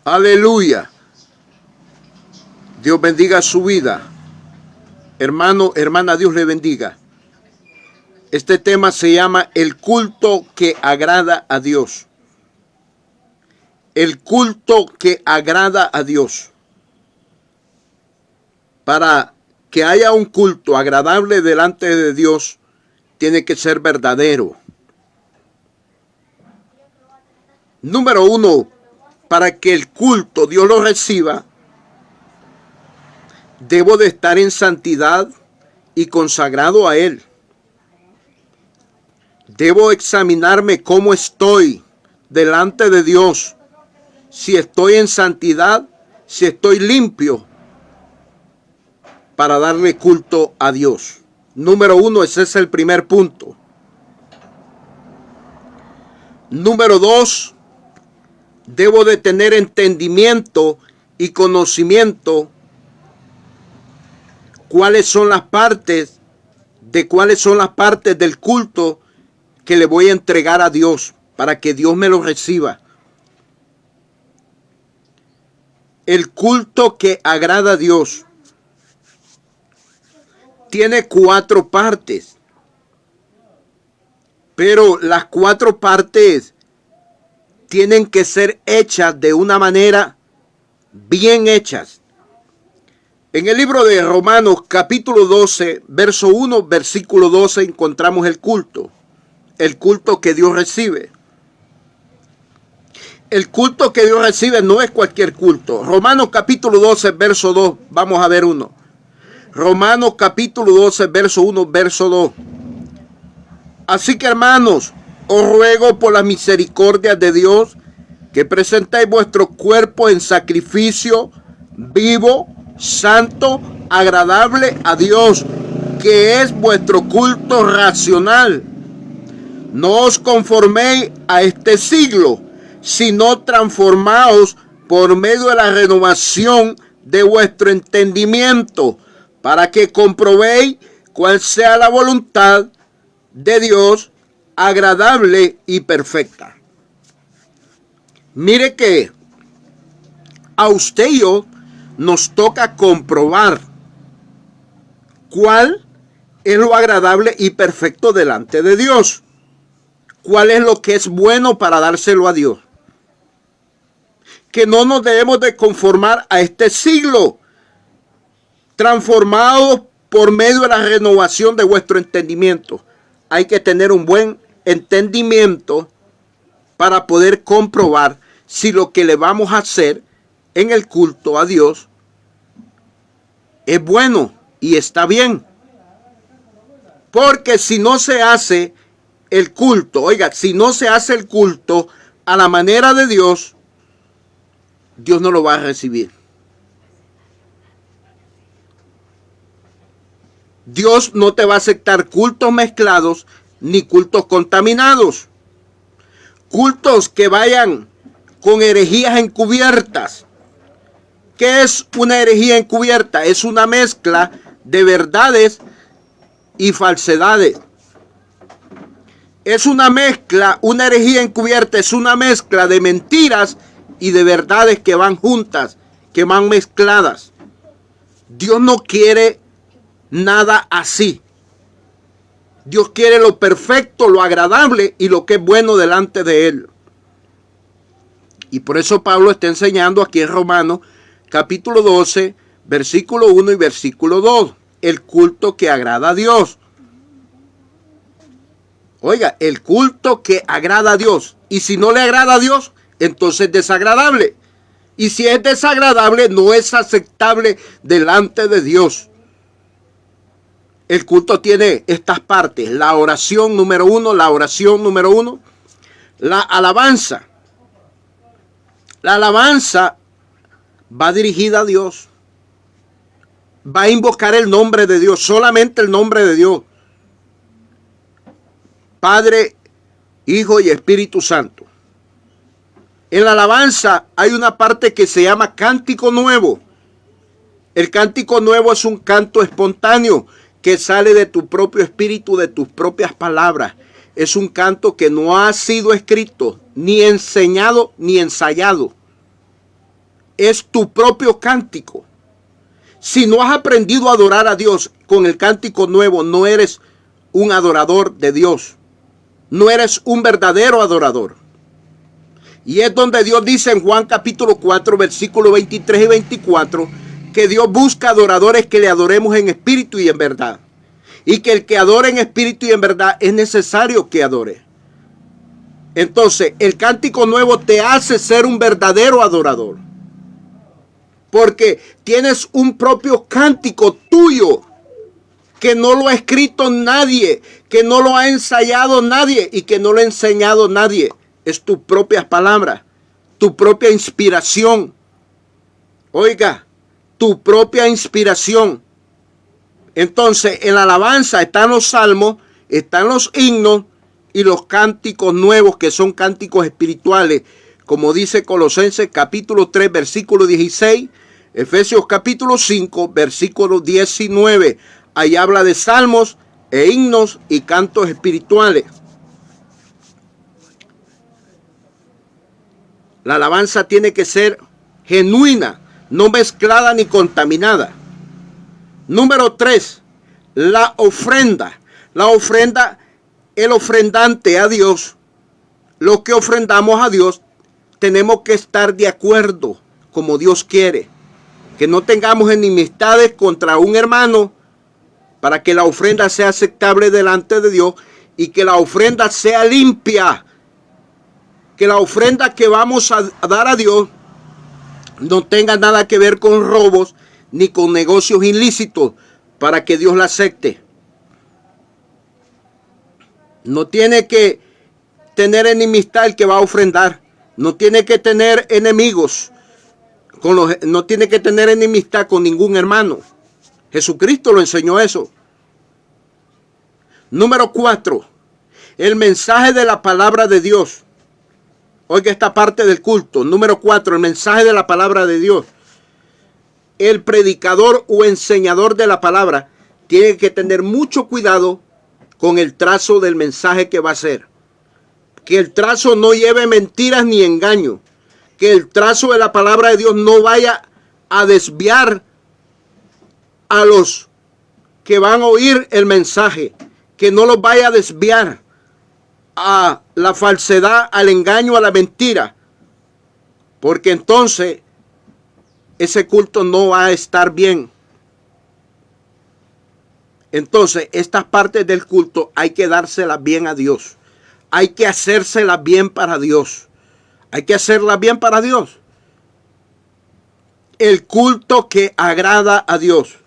Aleluya. Dios bendiga su vida. Hermano, hermana, Dios le bendiga. Este tema se llama el culto que agrada a Dios. El culto que agrada a Dios. Para que haya un culto agradable delante de Dios, tiene que ser verdadero. Número uno, para que el culto Dios lo reciba, debo de estar en santidad y consagrado a Él. Debo examinarme cómo estoy delante de Dios. Si estoy en santidad, si estoy limpio, para darle culto a Dios. Número uno, ese es el primer punto. Número dos, debo de tener entendimiento y conocimiento cuáles son las partes del culto que le voy a entregar a Dios para que Dios me lo reciba. El culto que agrada a Dios tiene 4 partes, pero las 4 partes tienen que ser hechas de una manera bien hechas. En el libro de Romanos capítulo 12, verso 1, versículo 12 encontramos el culto que Dios recibe. El culto que Dios recibe no es cualquier culto. Romanos capítulo 12, verso 2, vamos a ver uno. Romanos capítulo 12, verso 1, verso 2. Así que hermanos, os ruego por las misericordias de Dios que presentéis vuestro cuerpo en sacrificio vivo, santo, agradable a Dios, que es vuestro culto racional. No os conforméis a este siglo, sino transformaos por medio de la renovación de vuestro entendimiento, para que comprobéis cuál sea la voluntad de Dios, agradable y perfecta. Mire que a usted y yo nos toca comprobar cuál es lo agradable y perfecto delante de Dios. Cuál es lo que es bueno para dárselo a Dios. Que no nos debemos de conformar a este siglo, transformados por medio de la renovación de vuestro entendimiento. Hay que tener un buen entendimiento para poder comprobar si lo que le vamos a hacer en el culto a Dios es bueno y está bien. Porque si no se hace el culto, si no se hace el culto a la manera de Dios, Dios no lo va a recibir. Dios no te va a aceptar cultos mezclados ni cultos contaminados. Cultos que vayan con herejías encubiertas. ¿Qué es una herejía encubierta? Es una mezcla de verdades y falsedades. Es una mezcla, una herejía encubierta es una mezcla de mentiras y de verdades que van juntas, que van mezcladas. Dios no quiere nada así. Dios quiere lo perfecto, lo agradable y lo que es bueno delante de Él. Y por eso Pablo está enseñando aquí en Romanos capítulo 12, versículo 1 y versículo 2. El culto que agrada a Dios. Oiga, el culto que agrada a Dios. Y si no le agrada a Dios, entonces es desagradable. Y si es desagradable, no es aceptable delante de Dios. El culto tiene estas partes. La oración número 1, la alabanza. La alabanza va dirigida a Dios. Va a invocar el nombre de Dios, solamente el nombre de Dios. Padre, Hijo y Espíritu Santo. En la alabanza hay una parte que se llama cántico nuevo. El cántico nuevo es un canto espontáneo que sale de tu propio espíritu, de tus propias palabras. Es un canto que no ha sido escrito, ni enseñado, ni ensayado. es tu propio cántico. Si no has aprendido a adorar a Dios con el cántico nuevo, no eres un adorador de Dios. No eres un verdadero adorador. Y es donde Dios dice en Juan capítulo 4, versículos 23 y 24, que Dios busca adoradores que le adoremos en espíritu y en verdad. Y que el que adore en espíritu y en verdad es necesario que adore. Entonces, el cántico nuevo te hace ser un verdadero adorador. Porque tienes un propio cántico tuyo, que no lo ha escrito nadie, que no lo ha ensayado nadie y que no lo ha enseñado nadie. Es tu propia palabra, tu propia inspiración. Oiga, tu propia inspiración. Entonces, en la alabanza están los salmos, están los himnos y los cánticos nuevos, que son cánticos espirituales, como dice Colosenses capítulo 3, versículo 16, Efesios capítulo 5, versículo 19. Ahí habla de salmos e himnos y cantos espirituales. La alabanza tiene que ser genuina, no mezclada ni contaminada. Número 3, la ofrenda. La ofrenda, el ofrendante a Dios, lo que ofrendamos a Dios, tenemos que estar de acuerdo como Dios quiere. Que no tengamos enemistades contra un hermano, para que la ofrenda sea aceptable delante de Dios y que la ofrenda sea limpia. Que la ofrenda que vamos a dar a Dios no tenga nada que ver con robos ni con negocios ilícitos, para que Dios la acepte. No tiene que tener enemistad el que va a ofrendar. No tiene que tener enemigos. No tiene que tener enemistad con ningún hermano. Jesucristo lo enseñó eso. Número 4. El mensaje de la palabra de Dios. Oiga esta parte del culto. Número 4. El mensaje de la palabra de Dios. El predicador o enseñador de la palabra tiene que tener mucho cuidado con el trazo del mensaje que va a hacer. Que el trazo no lleve mentiras ni engaño. Que el trazo de la palabra de Dios no vaya a desviar a los que van a oír el mensaje. Que no los vaya a desviar a la falsedad, al engaño, a la mentira. Porque entonces ese culto no va a estar bien. Entonces, estas partes del culto hay que dárselas bien a Dios. Hay que hacérselas bien para Dios. Hay que hacerlas bien para Dios. El culto que agrada a Dios.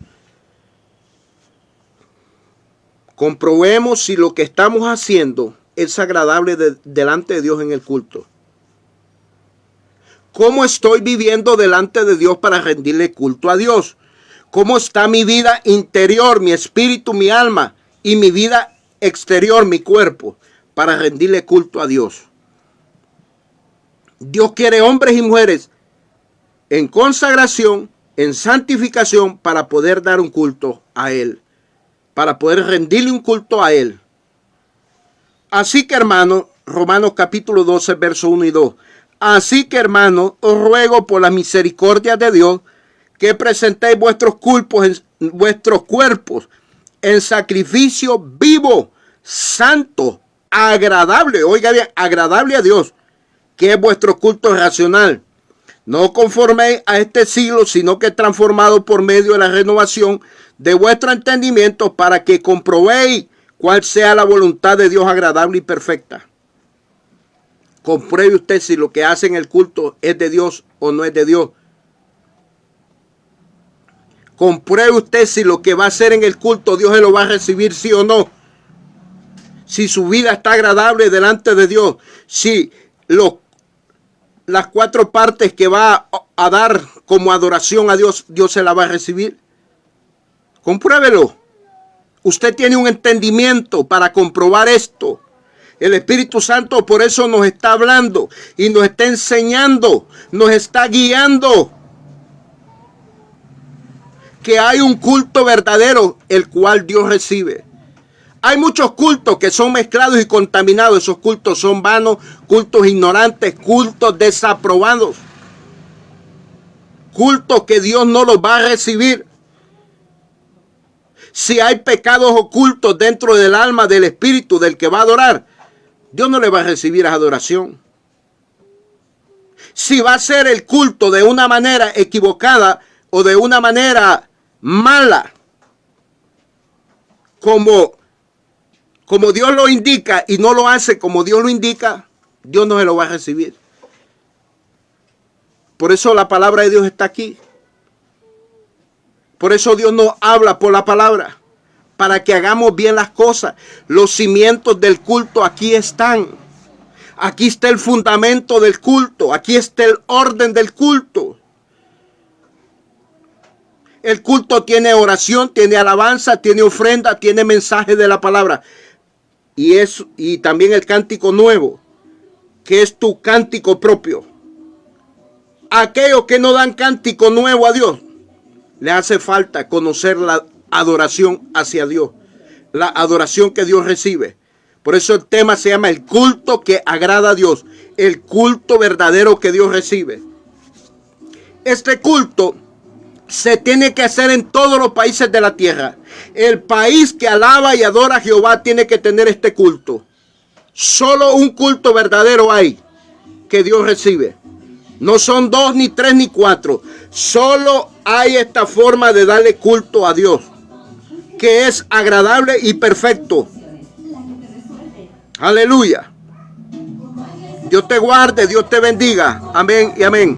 Comprobemos si lo que estamos haciendo es agradable delante de Dios en el culto. ¿Cómo estoy viviendo delante de Dios para rendirle culto a Dios? ¿Cómo está mi vida interior, mi espíritu, mi alma y mi vida exterior, mi cuerpo, para rendirle culto a Dios? Dios quiere hombres y mujeres en consagración, en santificación, para poder dar un culto a Él, para poder rendirle un culto a Él. Así que, hermano, Romanos capítulo 12, verso 1 y 2. Así que, hermano, os ruego por la misericordia de Dios que presentéis vuestros cuerpos en sacrificio vivo, santo, agradable, oiga bien, agradable a Dios, que es vuestro culto racional. No conforméis a este siglo, sino que transformado por medio de la renovación de vuestro entendimiento, para que comprobéis cuál sea la voluntad de Dios agradable y perfecta. Compruebe usted si lo que hace en el culto es de Dios o no es de Dios. Compruebe usted si lo que va a hacer en el culto Dios se lo va a recibir, sí o no. Si su vida está agradable delante de Dios. Si las 4 partes que va a dar como adoración a Dios, Dios se la va a recibir. Compruébelo. Usted tiene un entendimiento para comprobar esto. El Espíritu Santo por eso nos está hablando y nos está enseñando, nos está guiando. Que hay un culto verdadero, el cual Dios recibe. Hay muchos cultos que son mezclados y contaminados. Esos cultos son vanos, cultos ignorantes, cultos desaprobados. cultos que Dios no los va a recibir. Si hay pecados ocultos dentro del alma, del espíritu del que va a adorar, Dios no le va a recibir esa adoración. Si va a ser el culto de una manera equivocada o de una manera mala, como Dios lo indica y no lo hace como Dios lo indica, Dios no se lo va a recibir. Por eso la palabra de Dios está aquí. Por eso Dios nos habla por la palabra, para que hagamos bien las cosas. Los cimientos del culto aquí están. Aquí está el fundamento del culto. Aquí está el orden del culto. El culto tiene oración, tiene alabanza, tiene ofrenda, tiene mensaje de la palabra. Y también el cántico nuevo, que es tu cántico propio. Aquellos que no dan cántico nuevo a Dios, le hace falta conocer la adoración hacia Dios, la adoración que Dios recibe. Por eso el tema se llama el culto que agrada a Dios, el culto verdadero que Dios recibe. Este culto se tiene que hacer en todos los países de la tierra. El país que alaba y adora a Jehová tiene que tener este culto. Solo un culto verdadero hay que Dios recibe. No son 2, ni 3, ni 4. Solo hay esta forma de darle culto a Dios, que es agradable y perfecto. Aleluya. Dios te guarde, Dios te bendiga. Amén y amén.